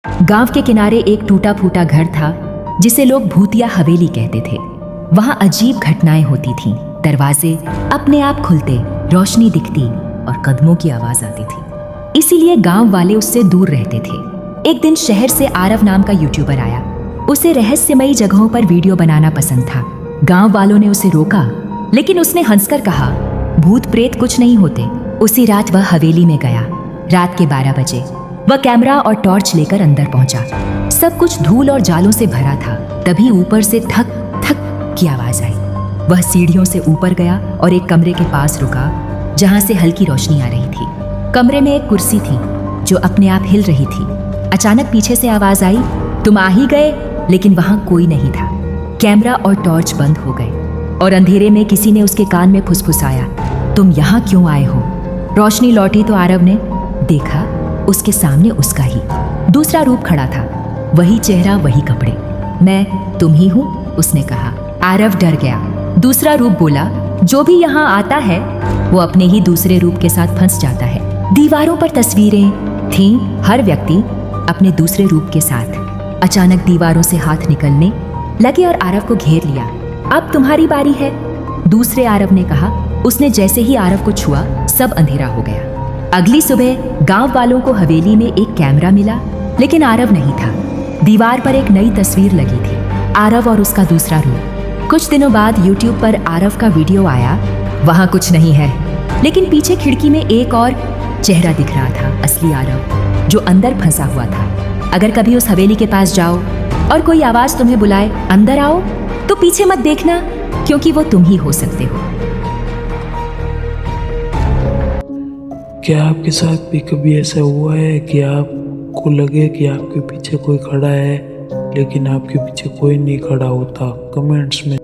गांव के किनारे एक टूटा फूटा घर था जिसे लोग भूतिया हवेली कहते थे। वहां अजीब घटनाएं होती थीं। दरवाजे अपने आप खुलते, रोशनी दिखती और कदमों की आवाज आती थी। इसीलिए गांव वाले उससे दूर रहते थे। एक दिन शहर से आरव नाम का यूट्यूबर आया। उसे रहस्यमयी जगहों पर वीडियो बनाना पसंद था। गांव वालों ने उसे रोका, लेकिन उसने हंसकर कहा, भूत प्रेत कुछ नहीं होते। उसी रात वह हवेली में गया। रात के 12 बजे वह कैमरा और टॉर्च लेकर अंदर पहुंचा। सब कुछ धूल और जालों से भरा था। तभी ऊपर से थक थक की आवाज आई। वह सीढ़ियों से ऊपर गया और एक कमरे के पास रुका जहां से हल्की रोशनी आ रही थी। कमरे में एक कुर्सी थी जो अपने आप हिल रही थी। अचानक पीछे से आवाज आई, तुम आ ही गए। लेकिन वहां कोई नहीं था। कैमरा और टॉर्च बंद हो गए और अंधेरे में किसी ने उसके कान में फुसफुसाया, तुम यहाँ क्यों आए हो? रोशनी लौटी तो आरव ने देखा, उसके सामने उसका ही दूसरा रूप खड़ा था। वही चेहरा, वही कपड़े। मैं तुम ही हूँ, उसने कहा। आरव डर गया। दूसरा रूप बोला, जो भी यहाँ आता है वो अपने ही दूसरे रूप के साथ फंस जाता है। दीवारों पर तस्वीरें थीं, हर व्यक्ति अपने दूसरे रूप के साथ। अचानक दीवारों से हाथ निकलने लगे और आरव को घेर लिया। अब तुम्हारी बारी है, दूसरे आरव ने कहा। उसने जैसे ही आरव को छुआ, सब अंधेरा हो गया। अगली सुबह गांव वालों को हवेली में एक कैमरा मिला, लेकिन आरव नहीं था। दीवार पर एक नई तस्वीर लगी थी, आरव और उसका दूसरा रूप। कुछ दिनों बाद यूट्यूब पर आरव का वीडियो आया। वहां कुछ नहीं है, लेकिन पीछे खिड़की में एक और चेहरा दिख रहा था, असली आरव जो अंदर फंसा हुआ था। अगर कभी उस हवेली के पास जाओ और कोई आवाज तुम्हें बुलाए अंदर आओ, तो पीछे मत देखना, क्योंकि वो तुम ही हो सकते हो। क्या आपके साथ भी कभी ऐसा हुआ है कि आपको लगे कि आपके पीछे कोई खड़ा है, लेकिन आपके पीछे कोई नहीं खड़ा होता? कमेंट्स में